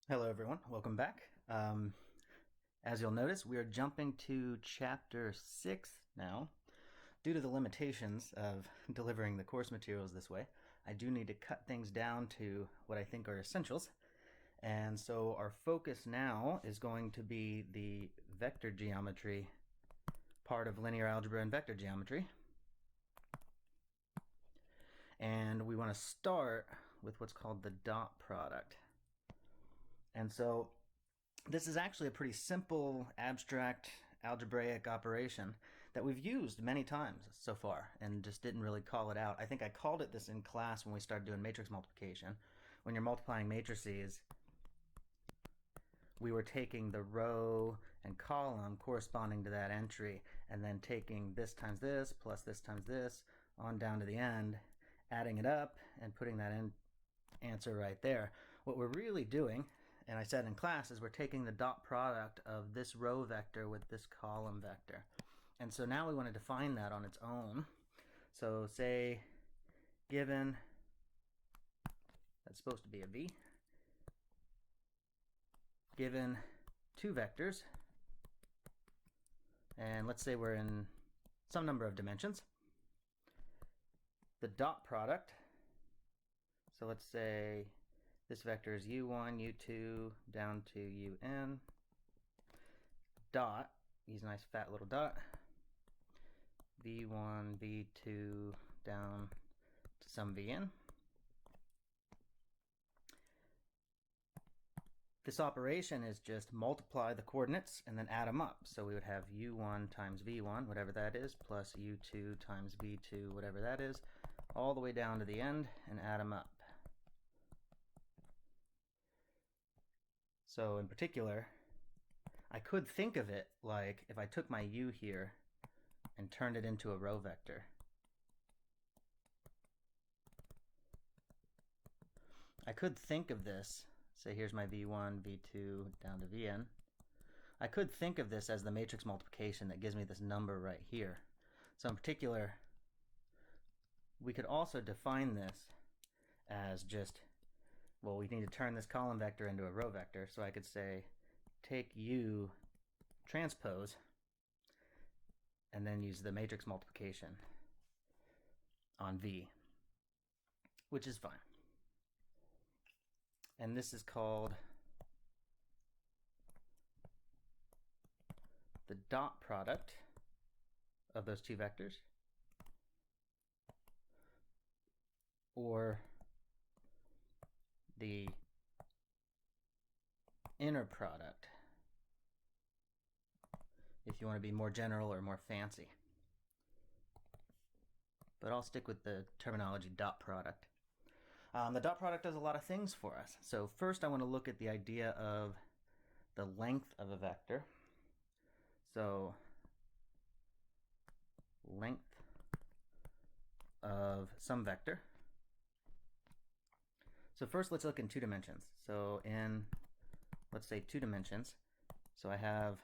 Hello everyone, welcome back. As you'll notice, we are jumping to chapter 6 now. Due to the limitations of delivering the course materials this way, I do need to cut things down to what I think are essentials. And so our focus now is going to be the vector geometry part of linear algebra and vector geometry. And we want to start with what's called the dot product. And so this is actually a pretty simple, abstract, algebraic operation that we've used many times so far and just didn't really call it out. I think I called it this in class when we started doing matrix multiplication. When you're multiplying matrices, we were taking the row and column corresponding to that entry and then taking this times this plus this times this on down to the end, adding it up and putting that in answer right there. What we're really doing, and I said in class, is we're taking the dot product of this row vector with this column vector. And so now we want to define that on its own. So say given, that's supposed to be a v, given two vectors, and let's say we're in some number of dimensions, the dot product, so let's say this vector is u1, u2, down to un, dot, use a nice fat little dot, v1, v2, down to some vn. This operation is just multiply the coordinates and then add them up. So we would have u1 times v1, whatever that is, plus u2 times v2, whatever that is, all the way down to the end and add them up. So in particular, I could think of it like if I took my u here and turned it into a row vector. I could think of this, say here's my v1, v2, down to vn. I could think of this as the matrix multiplication that gives me this number right here. So in particular, we could also define this as just, well, we need to turn this column vector into a row vector. So I could say take u transpose and then use the matrix multiplication on v, which is fine. And this is called the dot product of those two vectors, or the inner product, if you want to be more general or more fancy. But I'll stick with the terminology dot product. The dot product does a lot of things for us. So first I want to look at the idea of the length of a vector. So length of some vector. So first let's look in two dimensions. So in, let's say, two dimensions. So I'm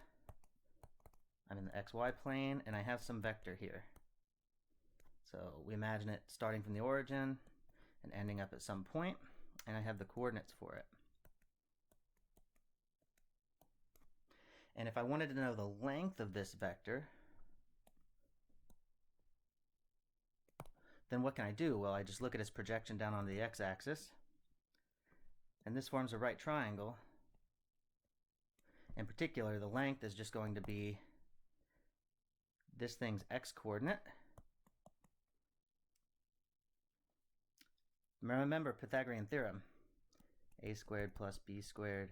in the xy plane and I have some vector here. So we imagine it starting from the origin and ending up at some point, and I have the coordinates for it. And if I wanted to know the length of this vector, then what can I do? Well, I just look at its projection down on the x-axis, and this forms a right triangle. In particular, the length is just going to be this thing's x-coordinate. Remember Pythagorean theorem, a squared plus b squared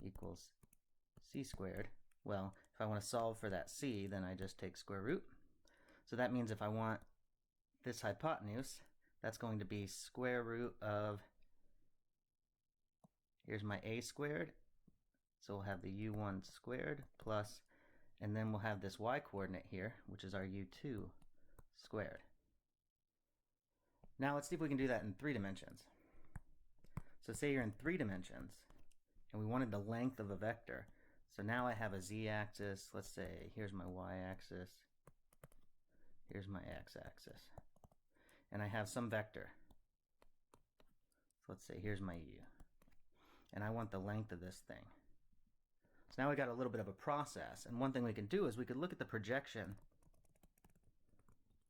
equals c squared. Well, if I want to solve for that c, then I just take square root. So that means if I want this hypotenuse, that's going to be square root of, here's my a squared, so we'll have the u1 squared plus, and then we'll have this y coordinate here, which is our u2 squared. Now let's see if we can do that in 3 dimensions. So say you're in 3 dimensions, and we wanted the length of a vector. So now I have a z-axis. Let's say here's my y-axis, here's my x-axis, and I have some vector. So let's say here's my u. and I want the length of this thing. So now we got a little bit of a process, and one thing we can do is we could look at the projection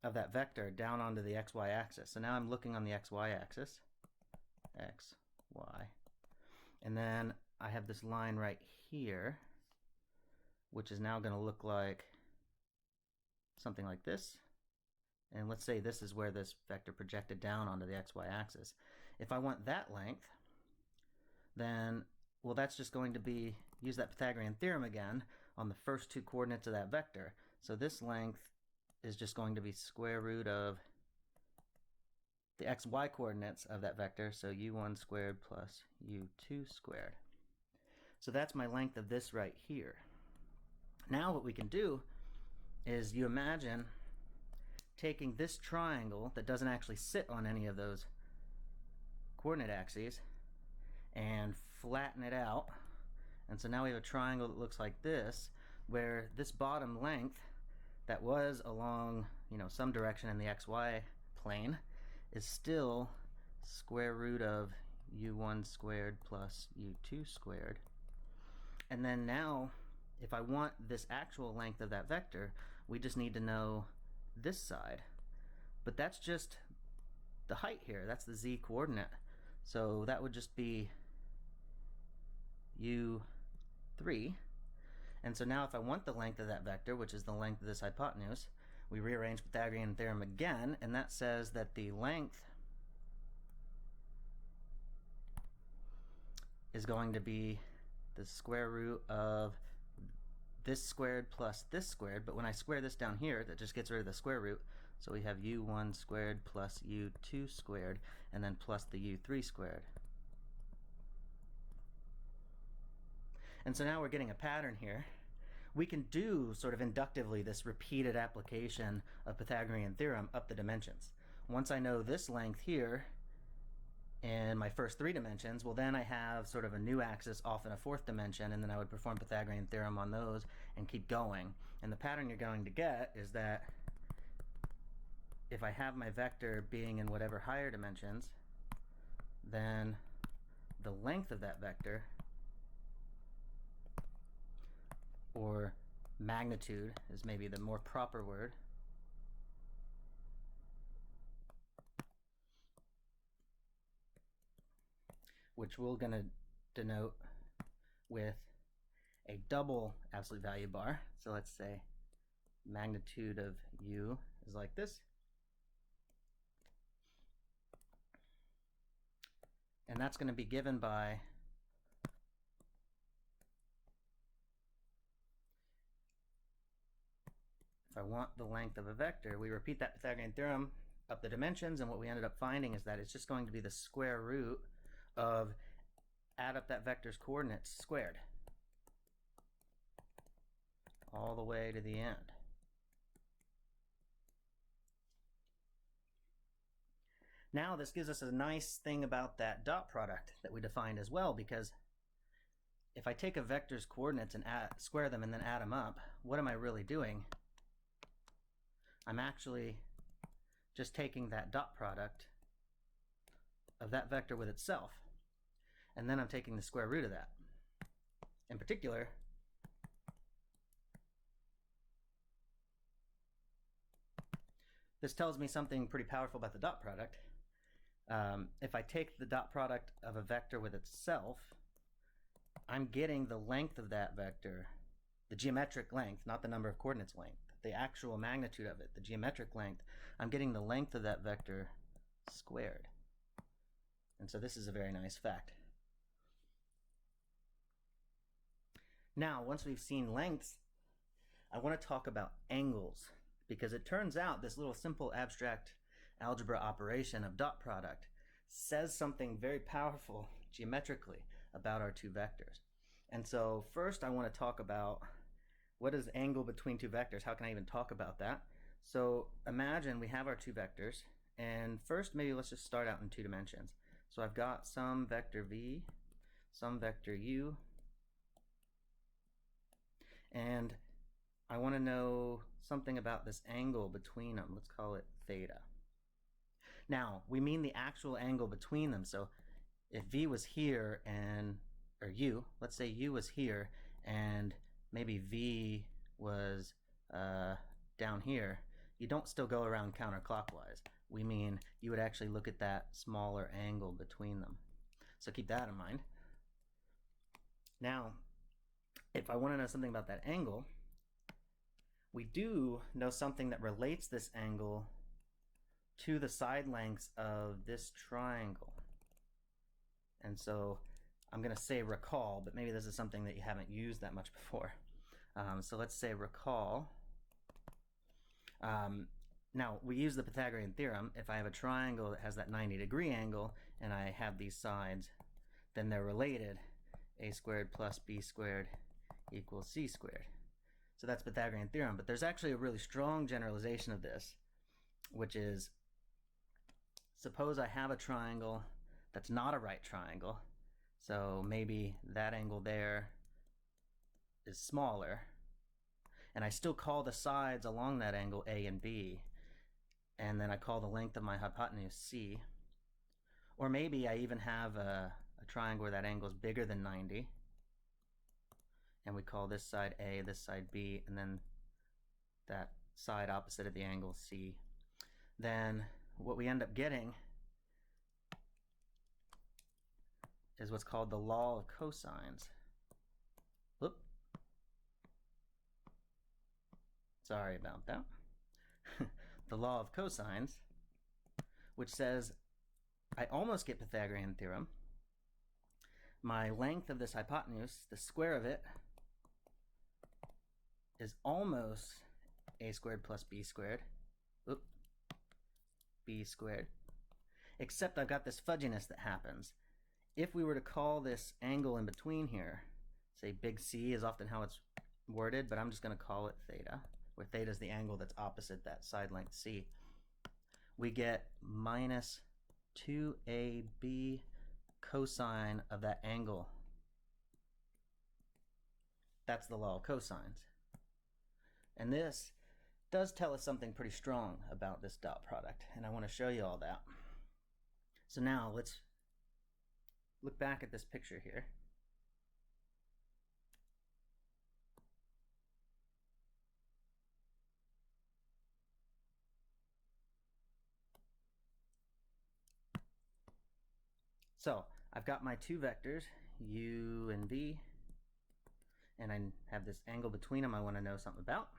of that vector down onto the xy axis. So now I'm looking on the xy axis, x, y, and then I have this line right here, which is now going to look like something like this. And let's say this is where this vector projected down onto the xy axis. If I want that length, then, well, that's just going to be, use that Pythagorean theorem again on the first two coordinates of that vector. So this length is just going to be square root of the xy coordinates of that vector, so u1 squared plus u2 squared. So that's my length of this right here. Now what we can do is, you imagine taking this triangle that doesn't actually sit on any of those coordinate axes and flatten it out. And so now we have a triangle that looks like this, where this bottom length that was along, some direction in the xy plane is still square root of u1 squared plus u2 squared. And then now, if I want this actual length of that vector, we just need to know this side. But that's just the height here. That's the z coordinate. So that would just be u3. And so now if I want the length of that vector, which is the length of this hypotenuse, we rearrange Pythagorean theorem again, and that says that the length is going to be the square root of this squared plus this squared, but when I square this down here, that just gets rid of the square root. So we have u1 squared plus u2 squared, and then plus the u3 squared. And so now we're getting a pattern here. We can do sort of inductively this repeated application of Pythagorean theorem up the dimensions. Once I know this length here in my first 3 dimensions, well, then I have sort of a new axis off in a 4th dimension, and then I would perform Pythagorean theorem on those and keep going. And the pattern you're going to get is that if I have my vector being in whatever higher dimensions, then the length of that vector, or magnitude is maybe the more proper word, which we're going to denote with a double absolute value bar. So let's say magnitude of u is like this. And that's going to be given by if I want the length of a vector, we repeat that Pythagorean theorem up the dimensions, and what we ended up finding is that it's just going to be the square root of, add up that vector's coordinates squared all the way to the end. Now this gives us a nice thing about that dot product that we defined as well, because if I take a vector's coordinates and square them and then add them up, what am I really doing? I'm actually just taking that dot product of that vector with itself, and then I'm taking the square root of that. In particular, this tells me something pretty powerful about the dot product. If I take the dot product of a vector with itself, I'm getting the length of that vector, the geometric length, not the number of coordinates length, the actual magnitude of it, the geometric length. I'm getting the length of that vector squared. And so this is a very nice fact. Now, once we've seen lengths, I want to talk about angles, because it turns out this little simple abstract algebra operation of dot product says something very powerful geometrically about our two vectors. And so first I want to talk about what is angle between two vectors. How can I even talk about that? So imagine we have our two vectors, and first maybe let's just start out in 2 dimensions. So I've got some vector v, some vector u, and I want to know something about this angle between them. Let's call it theta. Now, we mean the actual angle between them. So if v was here and or u, let's say u was here and maybe v was down here, you don't still go around counterclockwise. We mean you would actually look at that smaller angle between them. So keep that in mind. Now, if I want to know something about that angle, we do know something that relates this angle to the side lengths of this triangle. And so I'm going to say recall, but maybe this is something that you haven't used that much before. So let's say recall. Now, we use the Pythagorean theorem. If I have a triangle that has that 90-degree angle and I have these sides, then they're related. A squared plus b squared equals c squared. So that's Pythagorean theorem. But there's actually a really strong generalization of this, which is, suppose I have a triangle that's not a right triangle. So maybe that angle there is smaller. And I still call the sides along that angle A and B. And then I call the length of my hypotenuse C. Or maybe I even have a triangle where that angle is bigger than 90. And we call this side A, this side B, and then that side opposite of the angle C. Then what we end up getting is what's called the law of cosines. Whoop. Sorry about that. The law of cosines, which says I almost get Pythagorean theorem. My length of this hypotenuse, the square of it, is almost a squared plus b squared. Oop. B squared. Except I've got this fudginess that happens. If we were to call this angle in between here, say big C is often how it's worded, but I'm just going to call it theta, where theta is the angle that's opposite that side length C, we get minus 2ab cosine of that angle. That's the law of cosines. And this does tell us something pretty strong about this dot product, and I want to show you all that. So now let's look back at this picture here. So I've got my two vectors, u and v, and I have this angle between them I want to know something about.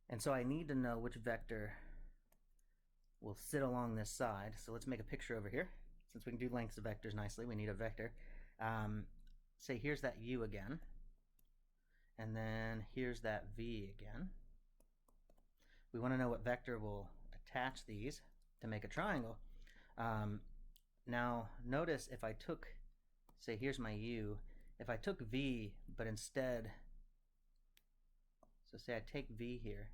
And so I need to know which vector will sit along this side. So let's make a picture over here. Since we can do lengths of vectors nicely, we need a vector. Say here's that u again, and then here's that v again. We want to know what vector will attach these to make a triangle. Now notice if I took, say here's my u, if I took v, but instead, so say I take v here,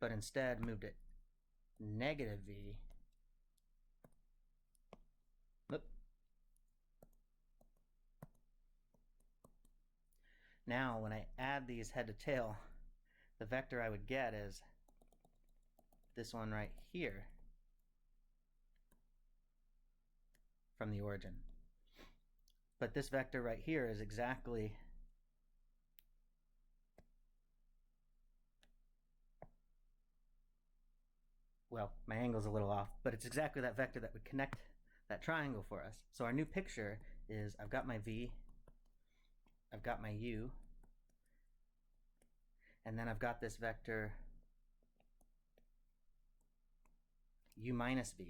but instead moved it negative v, whoop. Now when I add these head to tail, the vector I would get is this one right here from the origin. But this vector right here is exactly well, my angle's a little off, but it's exactly that vector that would connect that triangle for us. So our new picture is I've got my v, I've got my u, and then I've got this vector u minus v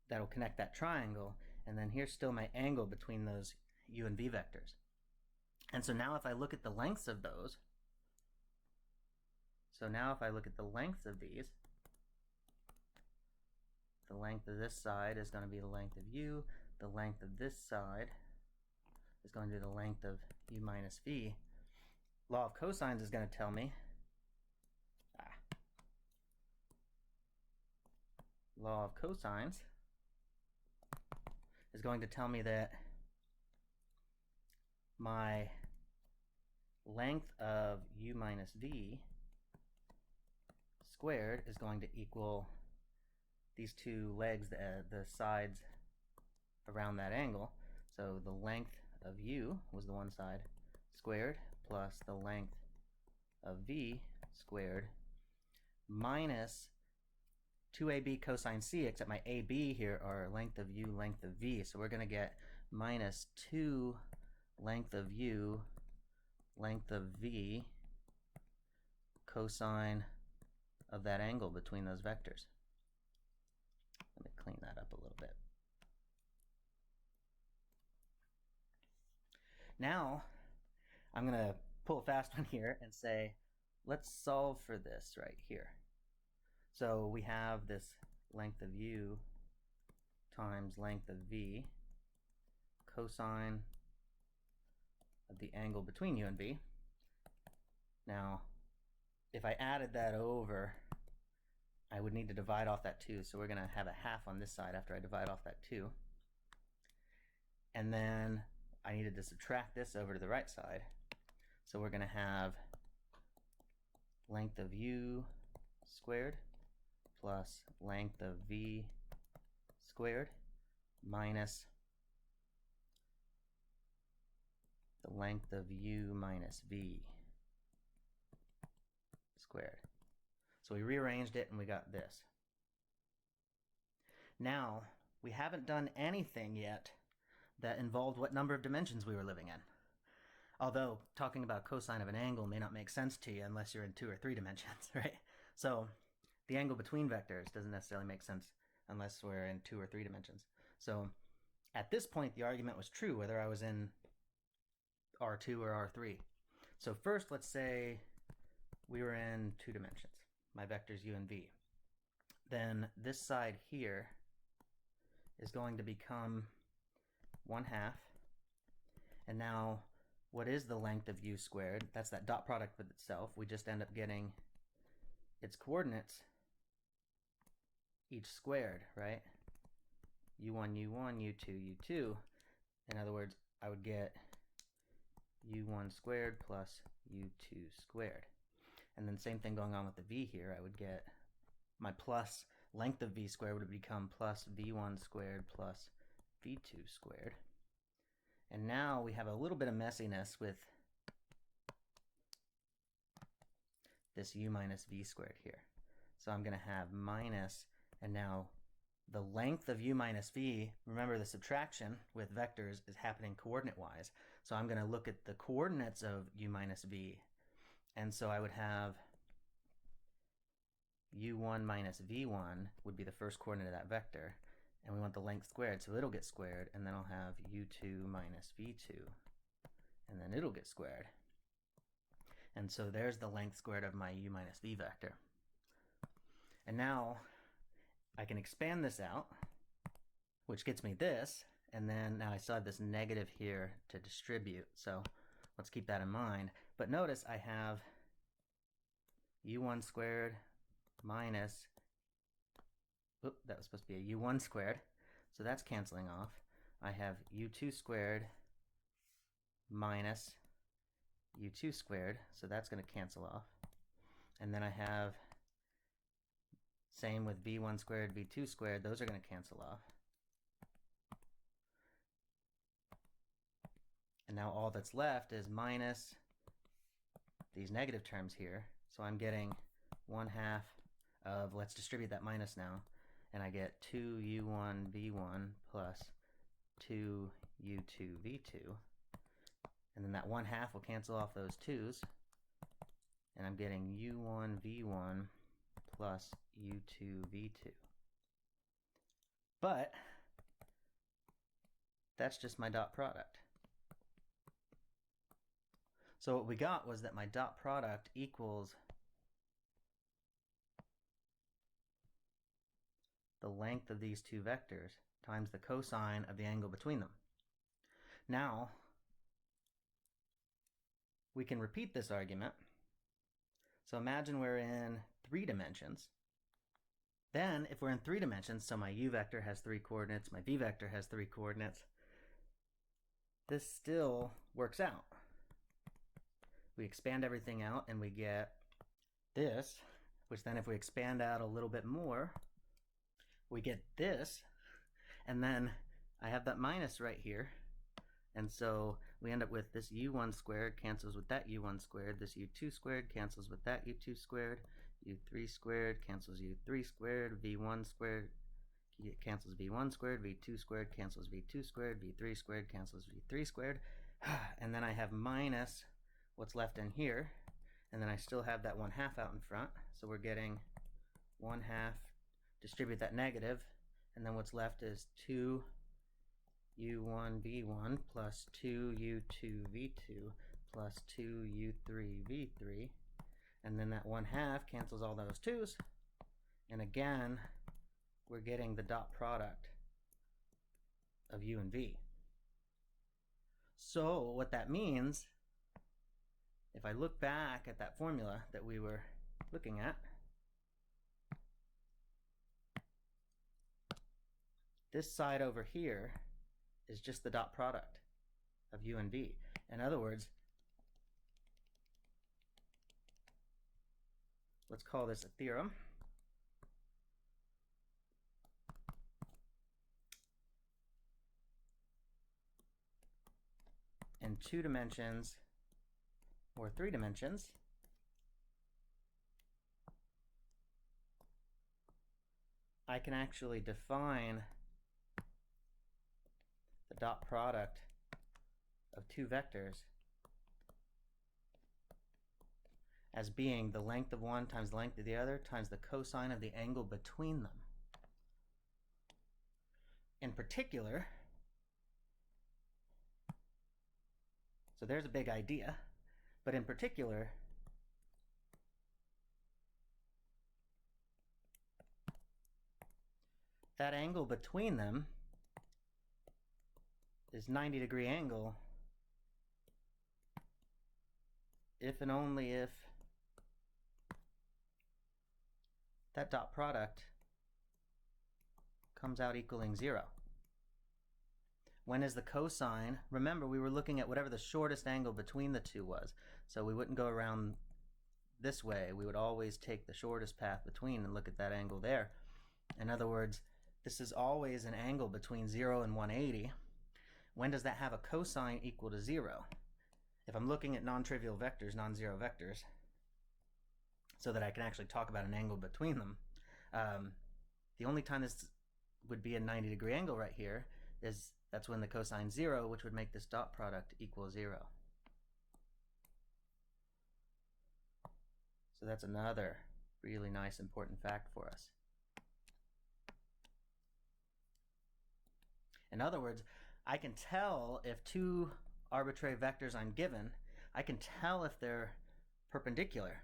that'll connect that triangle, and then here's still my angle between those u and v vectors. And so now if I look at the lengths of those, so now if I look at the length of these, the length of this side is going to be the length of u, the length of this side is going to be the length of u minus v. Law of cosines is going to tell me, law of cosines is going to tell me that my length of u minus v squared is going to equal these two legs, the sides around that angle. So the length of u was the one side squared plus the length of v squared minus 2ab cosine c, except my ab here are length of u, length of v. So we're going to get minus 2 length of u, length of v, cosine of that angle between those vectors. Let me clean that up a little bit. Now, I'm going to pull a fast one here and say, let's solve for this right here. So we have this length of u times length of v, cosine of the angle between u and v. Now, if I added that over, I would need to divide off that 2, so we're going to have a half on this side after I divide off that 2. And then I needed to subtract this over to the right side. So we're going to have length of u squared plus length of v squared minus the length of u minus v squared. So we rearranged it and we got this. Now, we haven't done anything yet that involved what number of dimensions we were living in. Although talking about cosine of an angle may not make sense to you unless you're in 2 or 3 dimensions, right? So the angle between vectors doesn't necessarily make sense unless we're in 2 or 3 dimensions. So at this point, the argument was true whether I was in R2 or R3. So first, let's say we were in 2 dimensions, my vectors u and v. Then this side here is going to become 1/2. And now, what is the length of u squared? That's that dot product with itself. We just end up getting its coordinates each squared, right? u1, u1, u2, u2. In other words, I would get u1 squared plus u2 squared. And then same thing going on with the v here. I would get my plus length of v squared would become plus v1 squared plus v2 squared. And now we have a little bit of messiness with this u minus v squared here. So I'm going to have minus, and now the length of u minus v, remember the subtraction with vectors is happening coordinate-wise. So I'm going to look at the coordinates of u minus v. And so I would have u1 minus v1 would be the first coordinate of that vector. And we want the length squared, so it'll get squared. And then I'll have u2 minus v2. And then it'll get squared. And so there's the length squared of my u minus v vector. And now I can expand this out, which gets me this. And then now I still have this negative here to distribute. So let's keep that in mind. But notice I have u1 squared minus, that was supposed to be a u1 squared. So that's canceling off. I have u2 squared minus u2 squared. So that's going to cancel off. And then I have same with v1 squared, v2 squared. Those are going to cancel off. And now all that's left is minus these negative terms here. So I'm getting 1/2 of, let's distribute that minus now, and I get 2u1 v1 plus 2u2 v2. And then that 1/2 will cancel off those 2's, and I'm getting u1 v1 plus u2 v2. But that's just my dot product. So what we got was that my dot product equals the length of these two vectors times the cosine of the angle between them. Now, we can repeat this argument. So imagine we're in 3 dimensions. Then, if we're in 3 dimensions, so my u vector has 3 coordinates, my v vector has 3 coordinates, this still works out. We expand everything out and we get this, which then if we expand out a little bit more, we get this, and then I have that minus right here, and so we end up with this u1 squared cancels with that u1 squared, this u2 squared cancels with that u2 squared, u3 squared cancels u3 squared, v1 squared cancels v1 squared, v2 squared cancels v2 squared, v3 squared cancels v3 squared, and then I have minus what's left in here, and then I still have that 1/2 out in front, so we're getting 1/2, distribute that negative, and then what's left is 2u1v1 plus 2u2v2 plus 2u3v3, and then that 1/2 cancels all those 2's, and again we're getting the dot product of u and v. So what that means, if I look back at that formula that we were looking at, this side over here is just the dot product of u and v. In other words, let's call this a theorem. In 2 dimensions or 3 dimensions, I can actually define the dot product of 2 vectors as being the length of one times the length of the other times the cosine of the angle between them. In particular, so there's a big idea, but in particular, that angle between them is 90-degree angle if and only if that dot product comes out equaling 0. When is the cosine? Remember, we were looking at whatever the shortest angle between the two was. So we wouldn't go around this way. We would always take the shortest path between and look at that angle there. In other words, this is always an angle between 0 and 180. When does that have a cosine equal to 0? If I'm looking at non-trivial vectors, non-zero vectors, so that I can actually talk about an angle between them, the only time this would be a 90-degree angle right here is that's when the cosine 0, which would make this dot product equal 0. So that's another really nice important fact for us. In other words, I can tell if 2 arbitrary vectors I'm given, I can tell if they're perpendicular,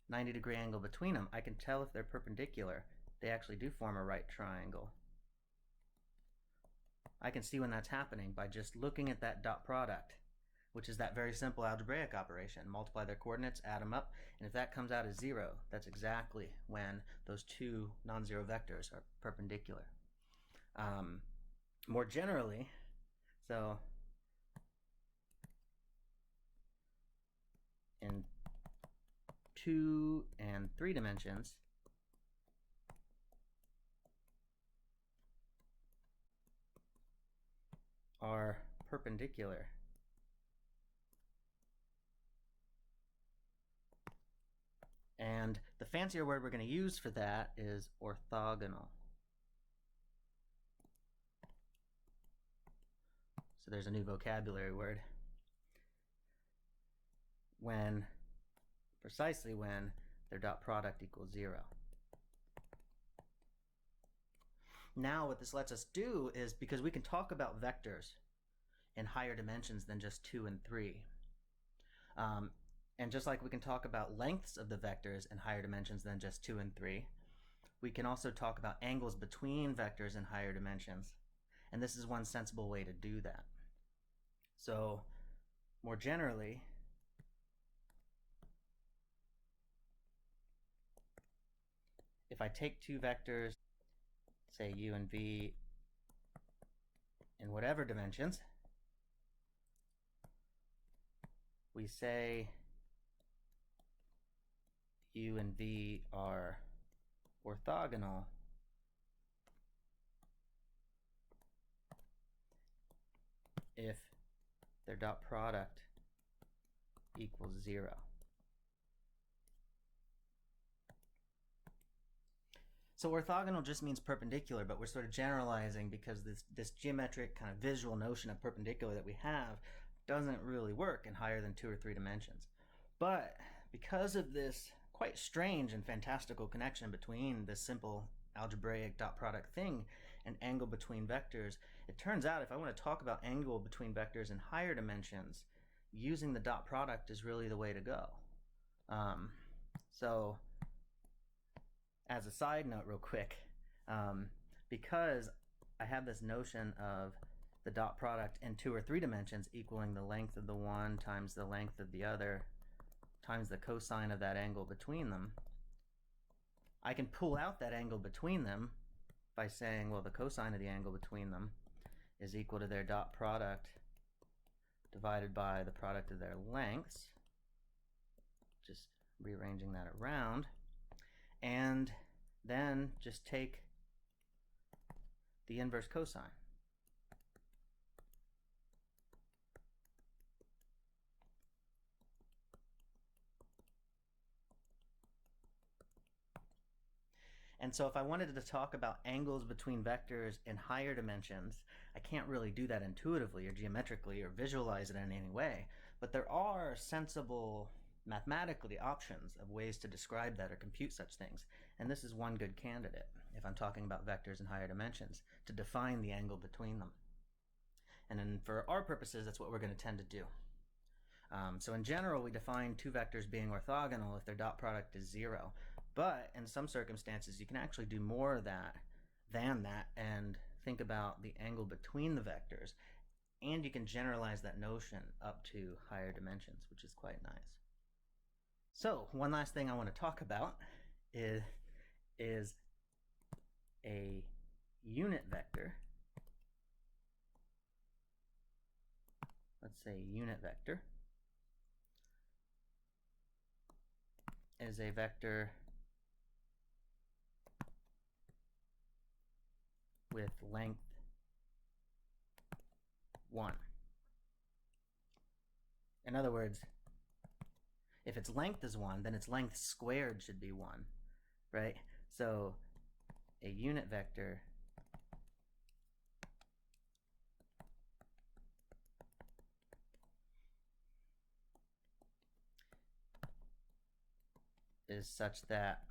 90-degree angle between them. I can tell if they're perpendicular. They actually do form a right triangle. I can see when that's happening by just looking at that dot product, which is that very simple algebraic operation. Multiply their coordinates, add them up, and if that comes out as 0, that's exactly when those 2 non-zero vectors are perpendicular. More generally, so in 2 and 3 dimensions, are perpendicular. And the fancier word we're going to use for that is orthogonal. So there's a new vocabulary word. Precisely when their dot product equals 0. Now what this lets us do is, because we can talk about vectors in higher dimensions than just 2 and 3, and just like we can talk about lengths of the vectors in higher dimensions than just 2 and 3, we can also talk about angles between vectors in higher dimensions. And this is one sensible way to do that. So more generally, if I take 2 vectors, say u and v, in whatever dimensions, we say u and v are orthogonal their dot product equals 0. So orthogonal just means perpendicular, but we're sort of generalizing because this geometric kind of visual notion of perpendicular that we have doesn't really work in higher than 2 or 3 dimensions. But because of this quite strange and fantastical connection between this simple algebraic dot product thing and angle between vectors, it turns out if I want to talk about angle between vectors in higher dimensions, using the dot product is really the way to go. So as a side note real quick, because I have this notion of the dot product in 2 or 3 dimensions equaling the length of the one times the length of the other times the cosine of that angle between them, I can pull out that angle between them by saying, well, the cosine of the angle between them is equal to their dot product divided by the product of their lengths. Just rearranging that around. And then just take the inverse cosine. And so if I wanted to talk about angles between vectors in higher dimensions, I can't really do that intuitively or geometrically or visualize it in any way. But there are sensible mathematically options of ways to describe that or compute such things. And this is one good candidate, if I'm talking about vectors in higher dimensions, to define the angle between them. And then for our purposes, that's what we're going to tend to do. So in general, we define 2 vectors being orthogonal if their dot product is 0. But in some circumstances, you can actually do more of that than that and think about the angle between the vectors. And you can generalize that notion up to higher dimensions, which is quite nice. So one last thing I want to talk about is a unit vector. Let's say unit vector is a vector with length 1. In other words, if its length is 1, then its length squared should be 1, right? So a unit vector is such that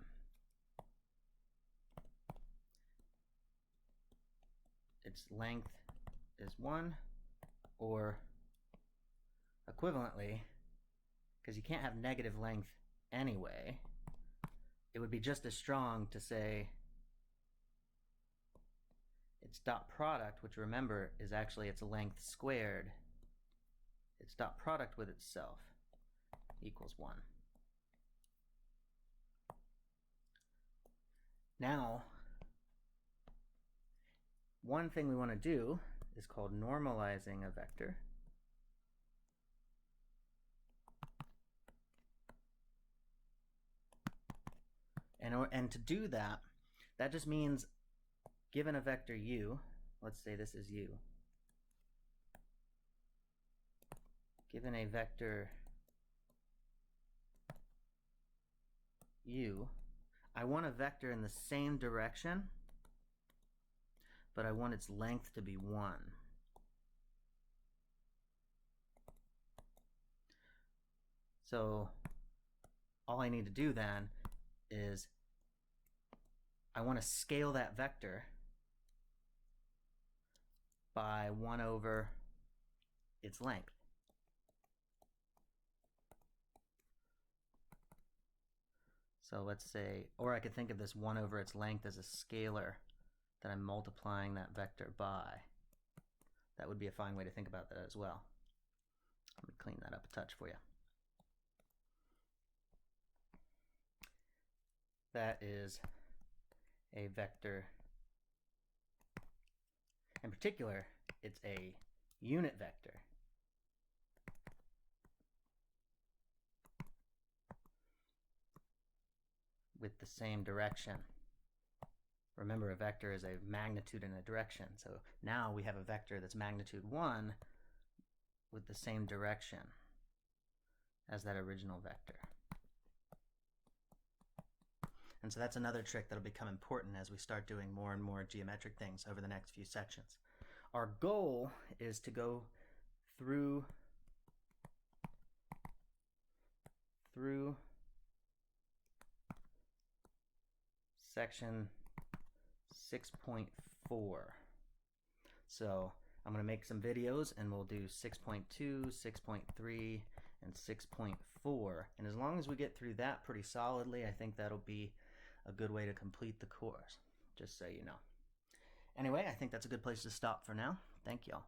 its length is 1, or equivalently, because you can't have negative length anyway, it would be just as strong to say its dot product, which remember is actually its length squared, its dot product with itself equals 1. Now, one thing we want to do is called normalizing a vector. And to do that, that just means given a vector u, let's say this is u, given a vector u, I want a vector in the same direction, but I want its length to be 1. So all I need to do then is I want to scale that vector by 1 over its length. So let's say, or I could think of this 1 over its length as a scalar that I'm multiplying that vector by. That would be a fine way to think about that as well. Let me clean that up a touch for you. That is a vector. In particular, it's a unit vector. With the same direction. Remember, a vector is a magnitude and a direction. So now we have a vector that's magnitude 1 with the same direction as that original vector. And so that's another trick that'll become important as we start doing more and more geometric things over the next few sections. Our goal is to go through section 6.4. So I'm going to make some videos and we'll do 6.2, 6.3, and 6.4. And as long as we get through that pretty solidly, I think that'll be a good way to complete the course, just so you know. Anyway, I think that's a good place to stop for now. Thank y'all.